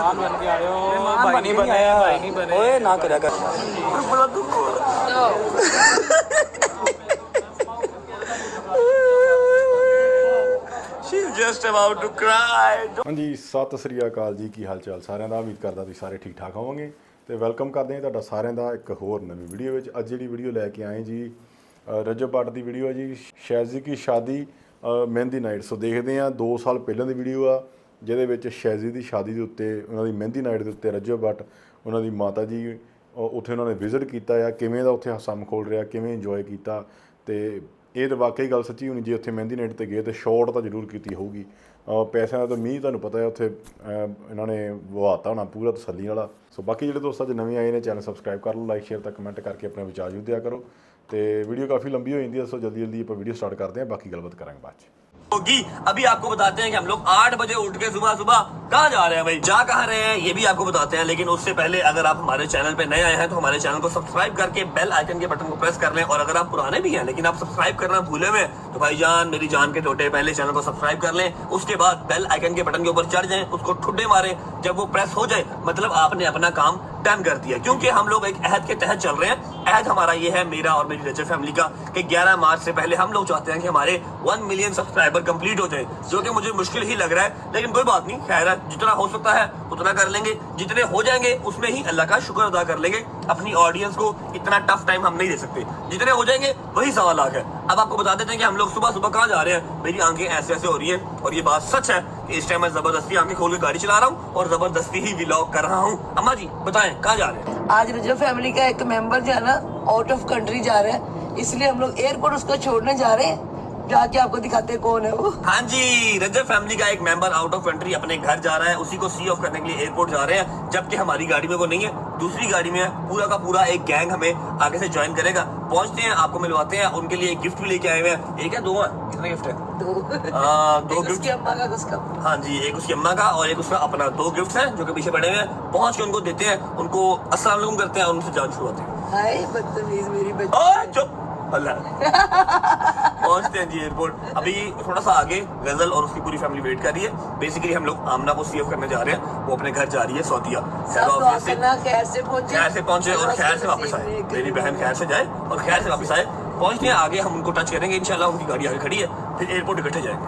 मेहमान बन के आए हो। मेहमान भाई नहीं बने, भाई नहीं बने। ओए ना करा कर बड़ा दुख हो रहा She's just about to cry. ਹਾਂਜੀ ਸਤਿ ਸ੍ਰੀ ਅਕਾਲ ਜੀ, ਕੀ ਹਾਲ ਚਾਲ ਸਾਰਿਆਂ ਦਾ। ਉਮੀਦ ਕਰਦਾ ਤੁਸੀਂ ਸਾਰੇ ਠੀਕ ਠਾਕ ਹੋਵੋਗੇ ਤੇ ਵੈਲਕਮ ਕਰਦੇ ਹਾਂ ਤੁਹਾਡਾ ਸਾਰਿਆਂ ਦਾ ਇੱਕ ਹੋਰ ਨਵੀਂ ਵੀਡੀਓ ਵਿੱਚ। ਅੱਜ ਜਿਹੜੀ ਵੀਡੀਓ ਲੈ ਕੇ ਆਏ ਜੀ ਰਜਬ ਭੱਟ ਦੀ ਵੀਡੀਓ ਹੈ ਜੀ, ਸ਼ੈਜ਼ੀ ਕੀ ਸ਼ਾਦੀ ਮਹਿੰਦੀ ਨਾਈਟ। ਸੋ ਦੇਖਦੇ ਹਾਂ 2 ਸਾਲ ਪਹਿਲਾਂ ਦੀ ਵੀਡੀਓ ਆ ਜਿਹਦੇ ਵਿੱਚ ਸ਼ੈਜ਼ੀ ਦੀ ਸ਼ਾਦੀ ਦੇ ਉੱਤੇ ਉਹਨਾਂ ਦੀ ਮਹਿੰਦੀ ਨਾਈਟ ਦੇ ਉੱਤੇ ਰਜਬ ਭੱਟ ਉਹਨਾਂ ਦੀ ਮਾਤਾ ਜੀ ਉੱਥੇ ਉਹਨਾਂ ਨੇ ਵਿਜ਼ਿਟ ਕੀਤਾ ਆ, ਕਿਵੇਂ ਦਾ ਉੱਥੇ ਹੱਸਾ ਮਖੌਲ ਰਿਹਾ, ਕਿਵੇਂ ਇੰਜੋਏ ਕੀਤਾ। ਤੇ ਇਹ ਤਾਂ ਵਾਕਈ ਗੱਲ ਸੱਚੀ ਹੋਣੀ, ਜੇ ਉੱਥੇ ਮਹਿੰਦੀ ਨਾਈਟ 'ਤੇ ਗਏ ਤਾਂ ਸ਼ਾਟ ਤਾਂ ਜ਼ਰੂਰ ਕੀਤੀ ਹੋਊਗੀ। ਪੈਸਿਆਂ ਦਾ ਤਾਂ ਮੀਂਹ ਤੁਹਾਨੂੰ ਪਤਾ ਹੈ ਉੱਥੇ ਇਹਨਾਂ ਨੇ ਵਹਾਤਾ ਹੋਣਾ ਪੂਰਾ ਤਸੱਲੀ ਵਾਲਾ। ਸੋ ਬਾਕੀ ਜਿਹੜੇ ਦੋਸਤ ਅੱਜ ਨਵੇਂ ਆਏ ਨੇ ਚੈਨਲ ਸਬਸਕ੍ਰਾਈਬ ਕਰ ਲਓ, ਲਾਈਕ ਸ਼ੇਅਰ ਤਾਂ ਕਮੈਂਟ ਕਰਕੇ ਆਪਣੇ ਵਿਚਾਰ ਜ਼ਰੂਰ ਦਿਆ ਕਰੋ। ਤੇ ਵੀਡੀਓ ਕਾफ़ी लंबी हो जाती है, सो जल्दी जल्दी ਆਪਾਂ ਵੀਡੀਓ ਸਟਾਰਟ ਕਰਦੇ हैं, बाकी गलबात करेंगे बाद में। होगी। अभी आपको बताते हैं कि हम लोग 8 बजे उठ के सुबह सुबह कहाँ जा रहे हैं भाई, जा कहाँ रहे हैं ये भी आपको बताते हैं। लेकिन उससे पहले अगर आप हमारे चैनल पे नए आए हैं तो हमारे चैनल को सब्सक्राइब करके बेल आइकन के बटन को प्रेस कर लें। और अगर आप पुराने भी हैं लेकिन आप सब्सक्राइब करना भूले हुए तो भाईजान मेरी जान के टोटे, पहले चैनल को सब्सक्राइब कर लें, उसके बाद बेल आइकन के बटन के ऊपर चढ़ जाएं, उसको ठुड्डे मारें। जब वो प्रेस हो जाए मतलब आपने अपना काम डन कर दिया, क्योंकि हम लोग एक अहद के तहत चल रहे हैं। अहद हमारा ये है, मेरा और मेरी रजब फैमिली का, कि 11 मार्च से पहले हम लोग चाहते हैं कि हमारे 1 मिलियन सब्सक्राइबर कंप्लीट हो जाए, जो कि मुझे मुश्किल ही लग रहा है। लेकिन कोई बात नहीं, खैर है, जितना हो सकता है उतना कर लेंगे। जितने हो जाएंगे उसमें ही अल्लाह का शुक्र अदा कर लेंगे। अपनी ऑडियंस को इतना टफ टाइम हम नहीं दे सकते, जितने हो जाएंगे वही 1.25 लाख है। अब आपको बता देते हैं कि हम लोग सुबह सुबह कहाँ जा रहे हैं। मेरी आंखें ऐसे ऐसे हो रही हैं और ये बात सच है कि इस टाइम मैं जबरदस्ती आंखें खोल के गाड़ी चला रहा हूँ और जबरदस्ती ही व्लॉग कर रहा हूँ। अम्मा जी बताएं कहाँ जा रहे हैं। आज रजब फैमिली का एक मेंबर जो है ना आउट ऑफ कंट्री जा रहा है, इसलिए हम लोग एयरपोर्ट उसको छोड़ने जा रहे हैं। जाके आपको दिखाते हैं कौन है वो। हाँ जी, रजब फैमिली का एक मेंबर आउट ऑफ कंट्री अपने घर जा रहा है, उसी को सी ऑफ करने के लिए एयरपोर्ट जा रहे हैं। जबकि हमारी गाड़ी में वो नहीं है, दूसरी गाड़ी में है। पूरा का पूरा एक गैंग हमें आगे से ज्वाइन करेगा। पहुंचते हैं, आपको मिलवाते हैं। उनके लिए एक गिफ्ट भी लेके आए हुए हैं। एक है, 2 है, कितने गिफ्ट है? 2 गिफ्ट। उसकी अम्मा का उसका। हाँ जी, एक उसकी अम्मा का और एक उसका अपना। 2 गिफ्ट हैं जो कि पीछे पड़े हुए हैं। पहुंच के उनको देते हैं, उनको अस्सलाम वालेकुम करते हैं और उनसे जान शुरुआत है। हाय बदतमीज मेरी बच्ची। चुप अल्लाह। पहुंचते हैं जी एयरपोर्ट। अभी थोड़ा सा आगे गजल और उसकी पूरी फैमिली वेट कर रही है। बेसिकली हम लोग आमना को सीएफ करने जा रहे हैं, वो अपने घर जा रही है सऊदीया। खैर से पहुंचे और खैर से वापस आए। मेरी बहन खैर से जाए और खैर से वापस आए। पहुंचते हैं आगे, हम उनको टच करेंगे इंशाल्लाह। उनकी गाड़ी आगे खड़ी है, फिर एयरपोर्ट इकट्ठे जाएंगे।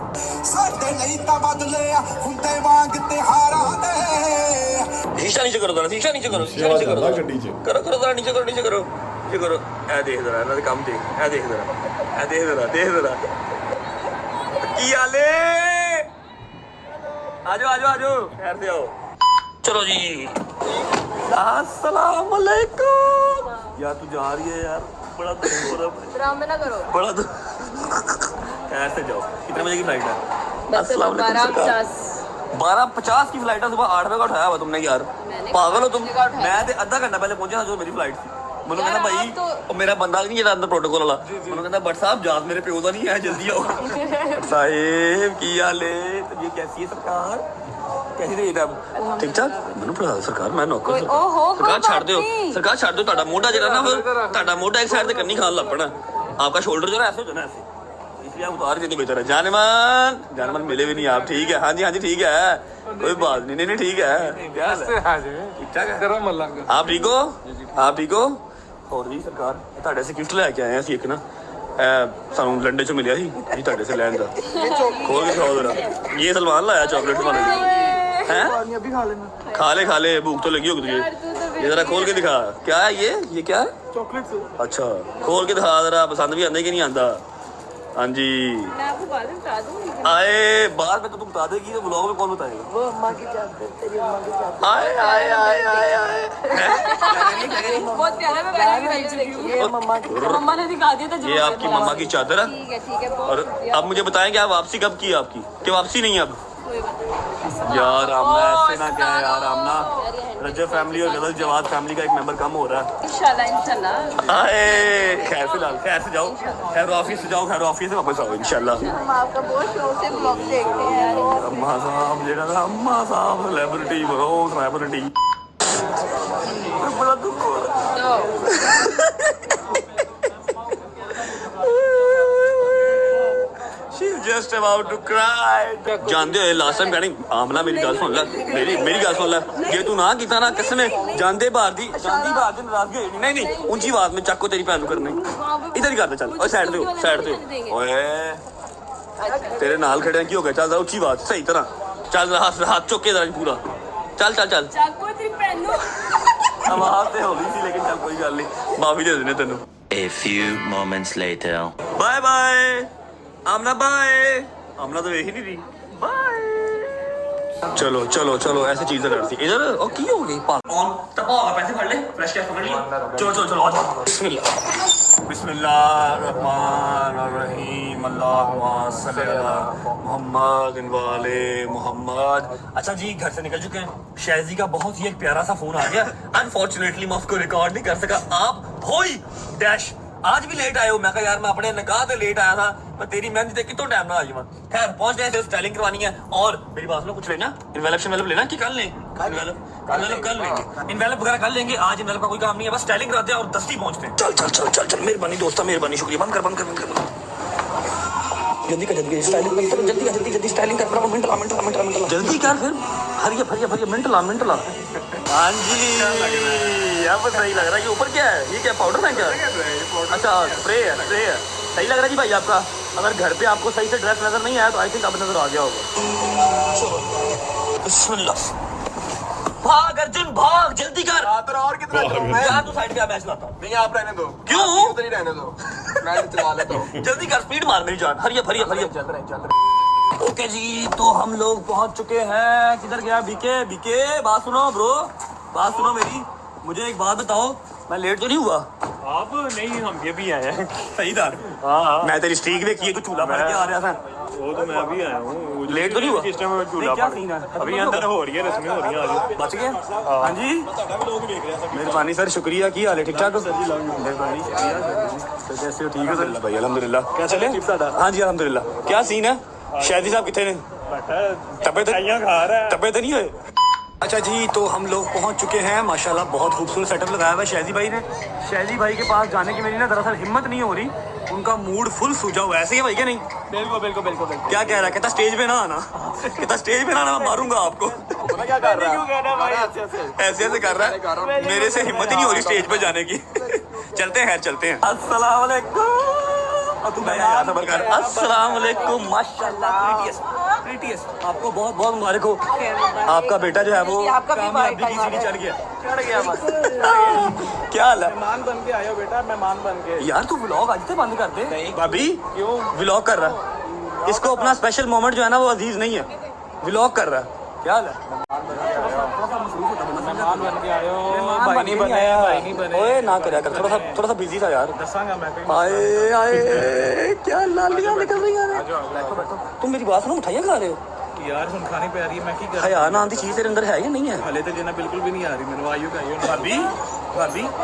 शीशा नीचे करो, शीशा नीचे करो, शीशा नीचे करो, ਗੱਡੀ 'ਚ करो करो जरा नीचे करो, नीचे करो, नीचे करो। ए देख जरा इन्हां दे काम देख, ए देख जरा, ए देख जरा, देख जरा की हाल है। आजो आजो आजो, खैर से आओ। चलो जी, अस्सलाम वालेकुम। यार तू जा रही है यार, बड़ा दुख हो रहा है। ड्रामे ना करो, बड़ा दुख। खैर से जाओ। कितने बजे की फ्लाइट है? अस्सलाम वालेकुम। 12:50 12:50 की फ्लाइट है। सुबह 8 बजे का उठाया हुआ तुमने यार, पागल हो तुम। का उठाया। मैं तो आधा घंटा पहले पहुंचा जो मेरी फ्लाइट थी। ਮੈਨੂੰ यार, ਕਹਿੰਦਾ ਭਾਈ आप तो- ਉਹ ਮੇਰਾ ਬੰਦਾ ਨਹੀਂ ਜਿਹੜਾ ਅੰਦਰ ਪ੍ਰੋਟੋਕੋਲ ਵਾਲਾ, ਮੈਨੂੰ ਕਹਿੰਦਾ ਬਟ ਸਾਹਿਬ ਜਹਾਜ਼ ਮੇਰੇ ਪਿਓ ਦਾ ਨਹੀਂ ਹੈ, ਜਲਦੀ आओ। ਸਾਹਿਬ ਕੀ ਹਾਲ ਹੈ? तो ये कैसी है सरकार, कैसी रही था? ठीक ठाक। ਮੈਨੂੰ ਭਰਾ ਸਰਕਾਰ ਮੈਂ ਨੌਕਰ कोई ओहो ਸਰਕਾਰ ਛੱਡ ਦਿਓ, नहीं। ਸਰਕਾਰ ਛੱਡ ਦਿਓ। ਤੁਹਾਡਾ ਮੋਢਾ ਜਿਹੜਾ ਨਾ ਫਿਰ ਤੁਹਾਡਾ ਮੋਢਾ ਇੱਕ ਸਾਈਡ ਤੇ ਕੰਨੀ ਖਾਣ ਲੱਗ ਪੈਣਾ। आपका शोल्डर जो है ऐसे हो जाना ऐसे, इसलिए आप उतार देने बेहतर है। जानमान जानमान मिले भी नहीं आप, ठीक है? हाँ जी हाँ जी ठीक है, कोई बात नहीं, नहीं ठीक है। क्या हाल है? ठीक ठाक है? आप ठीक हो? आप ठीक हो? ਹੋਰ ਜੀ ਸਰਕਾਰ ਤੁਹਾਡੇ ਸੇ ਗਿਫਟ ਲੈ ਕੇ ਆਏ ਅਸੀਂ ਇੱਕ ਨਾ, ਸਾਨੂੰ ਲੰਡੇ ਚੋਂ ਮਿਲਿਆ ਸੀ ਜੀ ਤੁਹਾਡੇ ਸੇ ਲੈਣ ਦਾ। ਖੋਲ ਕੇ ਖਾਓ जरा। ये सलमान लाया चॉकलेट वाले हैं, अभी खा लेना। खा ले भूख तो लगी होगी तुझे। ये जरा खोल के दिखा, क्या है ये क्या है? चॉकलेट। अच्छा खोल के दिखा जरा, पसंद भी आंदा कि नहीं आंदा? हाँ जी मैं आपको बाद में बता दूंगी। आए बाद में तो तुम बता देगी, तो ब्लॉग में कौन बताएगा? वो अम्मा की चादर, तेरी अम्मा की चादर। आए आए आए आए आए बहुत प्यारा, मैं पहले भी वीडियो देखी है। ये मम्मा की मम्मा ने दिखा दिया था जब ये आपकी मम्मा की चादर है। ठीक है और अब मुझे बताएं कि आप वापसी कब की है आपकी, कि वापसी नहीं है अब? कोई बात नहीं। यार आमना ऐसे ना क्या है यार, आमना रजब फैमिली और गजल जवाद फैमिली का एक मेंबर कम हो रहा है। इंशाल्लाह आए खैर फिलहाल खैर से जाओ, खैर ऑफिस से जाओ, खैर ऑफिस से वापस आओ इंशाल्लाह। हम आपका बहुत शौक से ब्लॉग देखते हैं। अम्मा साहब जेड़ा ना, अम्मा साहब सेलिब्रिटी बनो, सेलिब्रिटी। बड़ा दुख हो रहा है। She's just about to cry जानदे हो लास्ट टाइम कहनी आमला मेरी गल सुन ले मेरी गल सुन ले जे तू ना कीता ना किसने जानदे बाहर दी नाराजगी होनी नहीं ऊंची आवाज में चक्को तेरी भैन करनी इधर ही करदे चल ओए साइड ते ओए तेरे नाल खड़े की हो गया चल जरा ऊंची आवाज सही तरह चल हाथ चुक के जरा पूरा चल चाकू तेरी भैन नु आवाज ते होली सी लेकिन चल कोई गल नहीं माफी दे देने तेनू A few moments later. Bye bye Amna bye Amna तो देख ही नहीं रही बाय चलो चलो चलो ऐसी चीजें करती इधर ओ की हो गई ऑन तपा होगा पैसे भर ले फ्रेश कैश पकड़ लिया चलो चलो चलो आ जाओ बिस्मिल्लाह बिस्मिल्लाहिर्रहमानिर्रहीम अल्लाहुम्मा सल्ली अला मुहम्मद वाले मोहम्मद। अच्छा जी घर से निकल चुके हैं शहजी का बहुत ही एक प्यारा सा फोन आ गया अनफॉर्चुनेटली मैं उसको रिकॉर्ड नहीं कर सका आप होई डैश आज भी लेट आए हो मैं कहा यार मैं अपने निकाह से लेट आया था मैं तेरी मेहंदी देख कितना टाइम ना आ जाऊँ खैर पहुंच गए थे स्टाइलिंग करवानी है और मेरी बात सुनो कुछ लेना इन्वेलप लेना कि कल लें कल लेंगे इन्वेलप वगैरह कल लेंगे आज इन्वेलप का कोई काम नहीं है बस स्टाइलिंग कराते हैं और दस्ती पहुंचते हैं चल चल चल चल चल मेहरबानी दोस्ता मेहरबानी शुक्रिया बंद कर जल्दी स्टाइलिंग जल्दी स्टाइलिंग कर मिनट ला जल्दी कर फिर हरिया मिनट ला हाँ जी अब सही लग रहा है ये ऊपर क्या है ये क्या पाउडर है क्या अच्छा स्प्रे है सही लग रहा है जी भाई आपका अगर घर पे आपको सही से ड्रेस नजर नहीं आया तो आई थिंक अब नजर आ गया होगा बिस्मिल्लाह भाग अर्जुन भाग जल्दी कर और कितना यार तू साइड पे मैच लाता नहीं आप रहने दो क्यों उधर ही रहने दो मैं चला लेता हूँ जल्दी कर स्पीड मार मेरी जान हरिया चल रहे ओके जी तो हम लोग पहुंच चुके हैं किधर गया बीके बात सुनो ब्रो बात सुनो मेरी मुझे एक बात बताओ मैं लेट तो नहीं हुआ आप नहीं हम ये भी आए हैं सही था हाँ मैं तेरी स्ट्रीक देखी है तू चूल्हा भर के आ रहा था वो तो मैं भी आया हूँ लेट तो नहीं हुआ किस टाइम झूला क्या सीन है अभी अंदर हो रही है रस्में हो रही हैं आज बच गए हाँ जी मेहरबानी सर शुक्रिया की हाल है ठीक ठाक मेहरबानी कैसे हो ठीक है सर भाई अल्हम्दुलिल्लाह क्या चले हाँ जी अल्हम्दुलिल्लाह क्या सीन है शहदी साहब कितने ने तबीयत खा रहा है तबीयत नहीं हुए अच्छा जी तो हम लोग पहुंच चुके हैं माशाल्लाह बहुत खूबसूरत सेटअप लगाया हुआ है शहजी भाई ने शहजी भाई के पास जाने की मेरी ना दरअसल हिम्मत नहीं हो रही उनका मूड फुल सूझा हुआ है ऐसे ही है भाई क्या नहीं बिल्कुल क्या कह रहा है कहता स्टेज पे ना आना मैं मारूंगा आपको क्या कर रहा है ऐसे कर रहा है मेरे से हिम्मत ही नहीं हो रही स्टेज पे जाने की चलते हैं अस्सलाम वालेकुम अस्सलाम वालेकुम माशाल्लाह प्रीटियस आपको बहुत बहुत मुबारक हो आपका बेटा जो है वो कामयाबी की सीढ़ी चढ़ गया क्या हाल है मेहमान बन के आयो बेटा मेहमान बन के यार तू व्लॉग आज से बंद कर दे भाभी क्यों व्लॉग कर रहा है इसको अपना स्पेशल मोमेंट जो है ना वो अजीज नहीं है व्लॉग कर रहा है क्या हाल है मेहमान बन के आयो भाई नहीं बने ओए ना करया कर थोड़ा सा बिजी था यार दसांगा मैं आए क्या लालियां निकल रही हैं तुम मेरी बात सुनो मिठाइयां खा रहे हो यार सुन खाने पे आ रही है मैं की कर हया नाम की चीज तेरे अंदर है या नहीं है हले तक ना बिल्कुल भी नहीं आ रही मैंने आइयो आइयो भाभी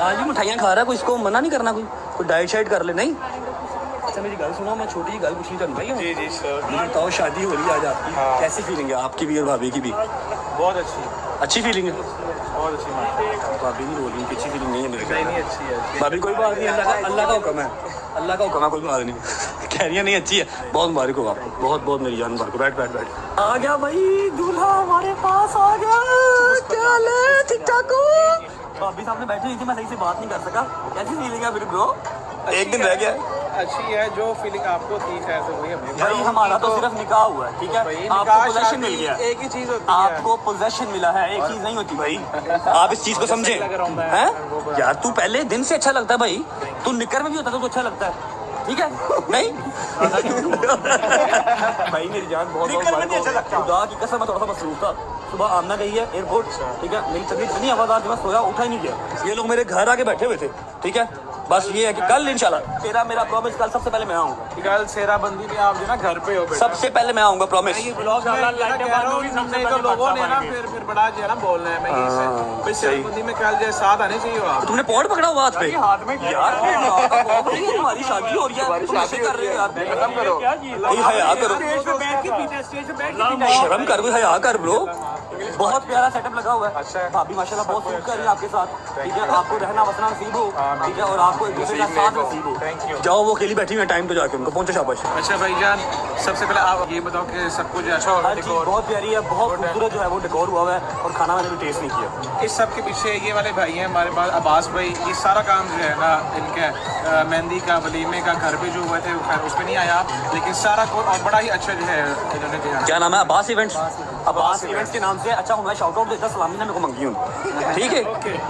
आज भी मिठाइयां खा रहा है कोई इसको मना नहीं करना कोई डाइट शाइट कर ले नहीं अच्छा मेरी गल सुनो मैं छोटी गल पूछनी चाहूँ भाई जी सर मुझे बताओ शादी हो रही है आज आपकी कैसी फीलिंग है आपकी भी और भाभी की भी बहुत अच्छी फीलिंग है बहुत अच्छी भाभी नहीं बोल रही अच्छी फीलिंग नहीं है मेरे नहीं अच्छी है भाभी कोई बात नहीं अल्लाह का हुक्म है कोई बात नहीं कह रही है नहीं अच्छी है बहुत मुबारक हो आपको बहुत बहुत मेरी जान मुबारक बैठ आ गया भाई दूल्हा हमारे पास आ गया क्या ले ठीक ठाक हो भाभी सामने बैठी हुई थी मैं सही से बात नहीं कर सका कैसी फीलिंग है फिर ब्रो एक दिन रह गया अच्छी है जो फीलिंग आपको थी शायद वही हमें भाई हमारा तो सिर्फ निकाह हुआ है ठीक है आपको पोजेशन मिल गया एक ही चीज होती है आपको पोजेशन मिला है एक चीज नहीं होती भाई आप इस चीज को समझे हैं यार तू पहले दिन से अच्छा लगता है भाई तू निकर में भी होता तो अच्छा लगता है ठीक है नहीं भाई मेरी जान बहुत खुदा की कसम मैं थोड़ा सा मसरूफ था सुबह आमना गई है एयरपोर्ट ठीक है मेरी तबीयत इतनी आवाज़ मैं सोया उठा ही नहीं गया ये लोग मेरे घर आके बैठे हुए थे ठीक है बस ये है कि कल इंशाल्लाह तेरा मेरा प्रॉमिस कल सबसे पहले मैं आऊंगा कल सेरा बंदी में आप जो ना घर पे हो बेटा सबसे पहले मैं आऊंगा प्रॉमिस लोगों ने ना फिर बड़ा जो है ना बोलना है मैं भाई सेरा बंदी में कल जो साथ आने चाहिए आप तुमने पॉट पकड़ा हुआ हाथ पे हाथ में यार तुम्हारी शादी हो रही है शादी कर रहे हो यार खत्म करो कोई हया करो शर्म कर कोई हया कर ब्रो बहुत प्यारा सेटअप लगा हुआ है। अच्छा है। भाभी माशाल्लाह बहुत सूट कर रही है आपके साथ, ठीक है। आपको रहना बसना नसीब हो, ठीक है, और आपको एक दूसरे का साथ नसीब हो। Thank you. जाओ, वो अकेली बैठी हुई है, टाइम तो जाके उनको पहुंचो, शाबाश। अच्छा भाईजान, सबसे पहले आप ये बताओ कि सब कुछ अच्छा हो रहा हर है? चीज़ बहुत प्यारी है, बहुत खूबसूरत जो है वो डेकोर हुआ हुआ है, और खाना मैंने भी टेस्ट नहीं किया। इस सब के पीछे ये वाले भाई हैं हमारे पास, अब्बास भाई। ये सारा काम जो है ना इनका मेहंदी का, वलीमे का, घर पे जो हुए थे खैर उस पर नहीं आया, लेकिन सारा को और बड़ा ही अच्छा जो है इन्होंने दिया। क्या नाम है? अब्बास इवेंट्स। अब्बास इवेंट्स के नाम से। अच्छा हूँ मैं शाउट आउट देता, सलामी ना मेरे को मंगी हूँ, ठीक है।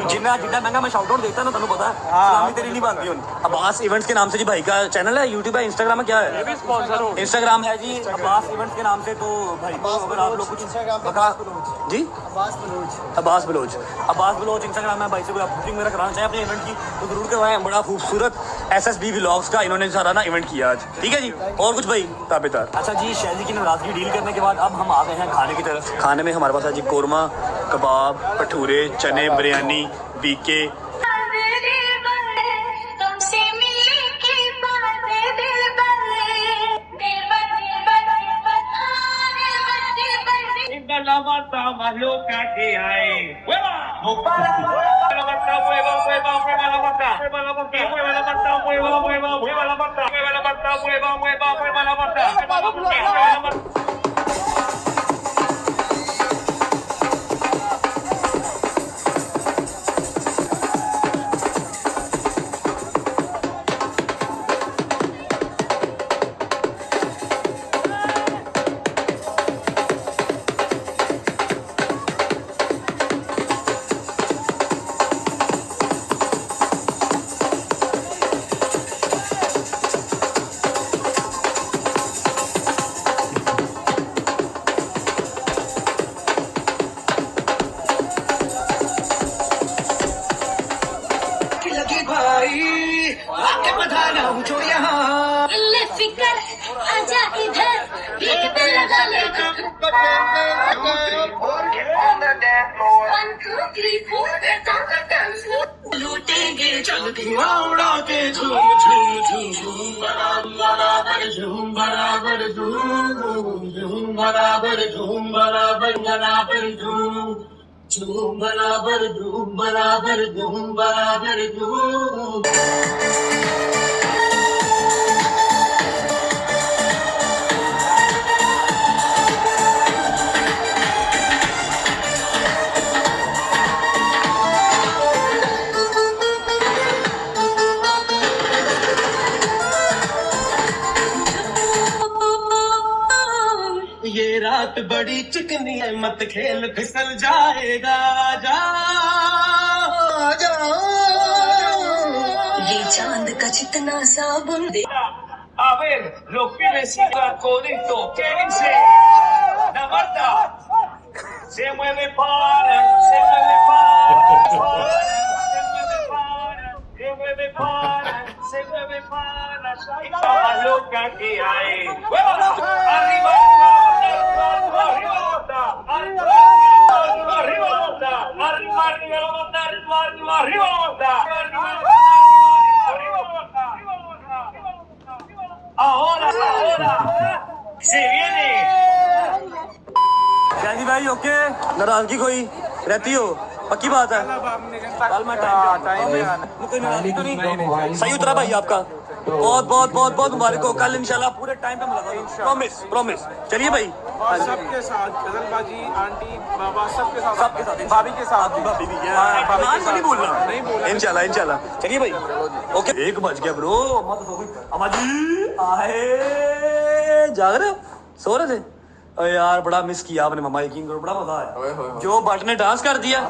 जितना जितना महंगा मैं शाउट आउट देता ना, तुमको पता है, सलामी तेरी नहीं बनती हूँ। अब्बास इवेंट्स के नाम से जी भाई का चैनल है, यूट्यूब है, इंस्टाग्राम है, क्या है? भी स्पॉन्सर हो। इंस्टाग्राम है जी अब्बास इवेंट्स के नाम से। तो भाई को अगर आप लोग कुछ बता जी, अब्बास बलोच इंस्टाग्राम है। भाई से आप बुकिंग वगैरह कराना चाहें अपने इवेंट की तो जरूर करवाएं। बड़ा खूबसूरत SSB व्लॉग्स का इन्होंने सारा ना इवेंट किया आज, ठीक है जी। और कुछ भाई ताबेदार। अच्छा जी, शहजी की नाराजगी डील करने के बाद अब हम आ गए हैं खाने की तरफ। खाने में हमारे पास है जी कोरमा, कबाब, भटूरे, चने, बिरयानी, बीके। तुमसे मिलने के बाद दिल फिकर आजा इधर एक दिल लगा ले 1 2 3 4 लूटेंगे चल धुआं उड़ा के झूम झूम झूम बराबर झूम बराबर झूम झूम बराबर झूम बराबर बराबर झूम झूम बराबर झूम बराबर झूम बराबर झूम। ये रात बड़ी चिकनी है, मत खेल फिसल जाएगा, जा जा। ये चांद का जितना साबुन दे। A ver, lo que decía Codito, ¿qué dice? La Marta se mueve para, se mueve para, se mueve para, se mueve para, se mueve para, está más loca que hay. Arriba, arriba, ahora se viene. शादी भाई okay, नाराजगी कोई रहती हो? पक्की बात है, कल मैं टाइम पे आना। कोई नाराजगी तो नहीं? सही उतरा भाई आपका, बहुत बहुत बहुत बहुत मुबारक हो। कल इंशाल्लाह पूरे टाइम पे मुलाकात, प्रॉमिस प्रॉमिस। चलिए भाई, सबके साथ, गजल बाजी, आंटी, बाबा, सबके साथ, भाभी के साथ, भाभी भी नहीं बोलना, इंशाल्लाह इंशाल्लाह। चलिए भाई ओके। 1 बज गया ब्रो, अम्मा तो सो गई। अम्मा जी आए, जाग रहे हो? सो रहे थे? अरे यार बड़ा मिस किया आपने मम्मा, यकीन करो बड़ा मजा आया। जो बट ने डांस कर दिया,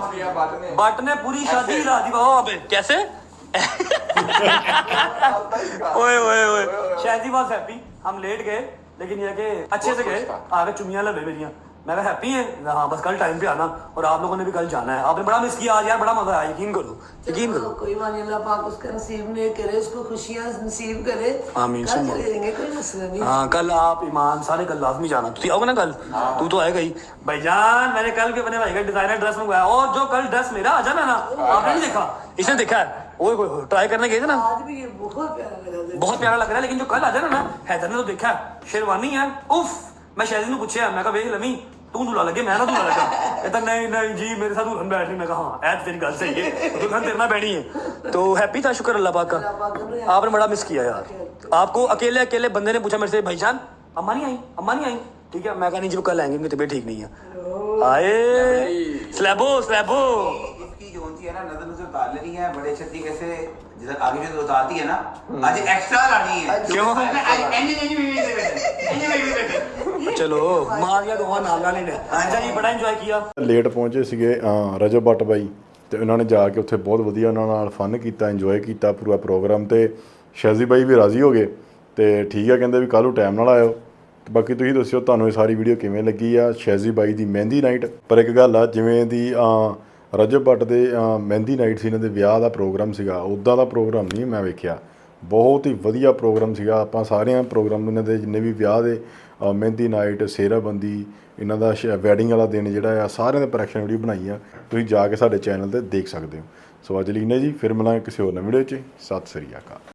बट ने पूरी शादी हिला दी वहाँ पे। कैसे? ओए ओए ओए, शादी वाज हैप्पी। हम लेट गए लेकिन ये कि अच्छे से गए, आगे चुमियां लगे मेरियां। मैं हैप्पी है, हाँ बस कल टाइम पे आना, और आप लोगों ने भी कल जाना है। आपने बड़ा मिस किया आज यार, बड़ा मजा आया, यकीन करो यकीन करो। कोई बात नहीं, अल्लाह पाक उसका नसीब नहीं करे, उसको खुशियां नसीब करे। आमीन। कल चले जाएंगे, कोई मसला नहीं। हाँ कल आप ईमान सारे कल लाजमी जाना। तू आओगे ना कल? तू तो आएगा ही भाईजान। मैंने कल भी अपने भाई का डिजाइनर ड्रेस मंगवाया, और जो कल ड्रेस मेरा आ जाना ना, आपने नहीं देखा, इसने देखा है। वो ट्राई करने गए थे ना, आज भी ये बहुत प्यारा लगा, बहुत प्यारा लग रहा है। लेकिन जो कल आ जाना ना, हैदर ने तो देखा शेरवानी है, उफ। मैं शहजी ने पूछा, मैं कहा वे लमी तू दूल्हा लगे, मैं ना दूल्हा लगा। कहता नहीं नहीं जी मेरे साथ दुल्हन बैठ रही। मैं कहा हाँ ऐड तेरी गल सही है, दुल्हन तेरे ना बैठी है। तो हैप्पी था, शुक्र अल्लाह पाक का। आपने बड़ा मिस किया यार। आपको अकेले अकेले बंदे ने पूछा मेरे से, भाईजान अम्मा नहीं आई, अम्मा नहीं आई? ठीक है, मैं कहा नहीं जी वो कल आएंगे, उनकी तबीयत ठीक नहीं है। आए स्लैबो स्लैबो इसकी जो होती है ना नजर नजर उतार लेनी है बड़े अच्छे तरीके से, जिधर आगे जो उतारती है ना आज एक्स्ट्रा लानी है। क्यों? चलो मारिया दोहा नाला ने। अच्छा जी बड़ा इंजॉय किया। ਲੇਟ ਪਹੁੰਚੇ ਸੀਗੇ ਰਜਬ ਬੱਟ ਬਾਈ, ਤੇ ਉਹਨਾਂ ਨੇ ਜਾ ਕੇ ਉੱਥੇ ਬਹੁਤ ਵਧੀਆ ਉਹਨਾਂ ਨਾਲ ਫਨ ਕੀਤਾ, ਇੰਜੋਏ ਕੀਤਾ ਪੂਰਾ ਪ੍ਰੋਗਰਾਮ। ਤੇ ਸ਼ੈਜ਼ੀ ਬਾਈ ਵੀ ਰਾਜ਼ੀ ਹੋ ਗਏ ਤੇ ਠੀਕ ਆ, ਕਹਿੰਦੇ ਵੀ ਕੱਲ੍ਹ ਨੂੰ ਟਾਈਮ ਨਾਲ ਆਇਓ। ਤੇ ਬਾਕੀ ਤੁਸੀਂ ਦੱਸਿਓ ਤੁਹਾਨੂੰ ਇਹ ਸਾਰੀ ਵੀਡੀਓ ਕਿਵੇਂ ਲੱਗੀ ਆ ਸ਼ੈਜ਼ੀ ਬਾਈ ਦੀ ਮਹਿੰਦੀ ਨਾਈਟ। ਪਰ ਇੱਕ ਗੱਲ ਆ, ਜਿਵੇਂ ਦੀ ਰਜਬ ਬੱਟ ਦੇ ਮਹਿੰਦੀ ਨਾਈਟ ਸੀ, ਇਹਨਾਂ ਦੇ ਵਿਆਹ ਦਾ ਪ੍ਰੋਗਰਾਮ ਸੀਗਾ, ਉੱਦਾਂ ਦਾ ਪ੍ਰੋਗਰਾਮ ਨਹੀਂ ਮੈਂ ਵੇਖਿਆ। ਬਹੁਤ ਹੀ ਵਧੀਆ ਪ੍ਰੋਗਰਾਮ ਸੀਗਾ। ਆਪਾਂ ਸਾਰਿਆਂ ਪ੍ਰੋਗਰਾਮ ਇਹਨਾਂ ਦੇ ਜਿੰਨੇ ਵੀ ਵਿਆਹ ਦੇ ਮਹਿੰਦੀ ਨਾਈਟ, ਸੇਰਾਬੰਦੀ, ਇਹਨਾਂ ਦਾ ਵੈਡਿੰਗ ਵਾਲਾ ਦਿਨ ਜਿਹੜਾ ਆ, ਸਾਰਿਆਂ ਦੇ ਪ੍ਰੈਕਸ਼ਨ ਵੀਡੀਓ ਬਣਾਈ ਆ, ਤੁਸੀਂ ਜਾ ਕੇ ਸਾਡੇ ਚੈਨਲ ਤੇ ਦੇਖ ਸਕਦੇ ਹੋ। ਸੋ ਅੱਜ ਲਈ ਨੇ ਜੀ, ਫਿਰ ਮਿਲਾਂਗੇ ਕਿਸੇ ਹੋਰ ਨਵੀਂ ਵੀਡੀਓ 'ਚ। ਸਤਿ ਸ੍ਰੀ ਅਕਾਲ।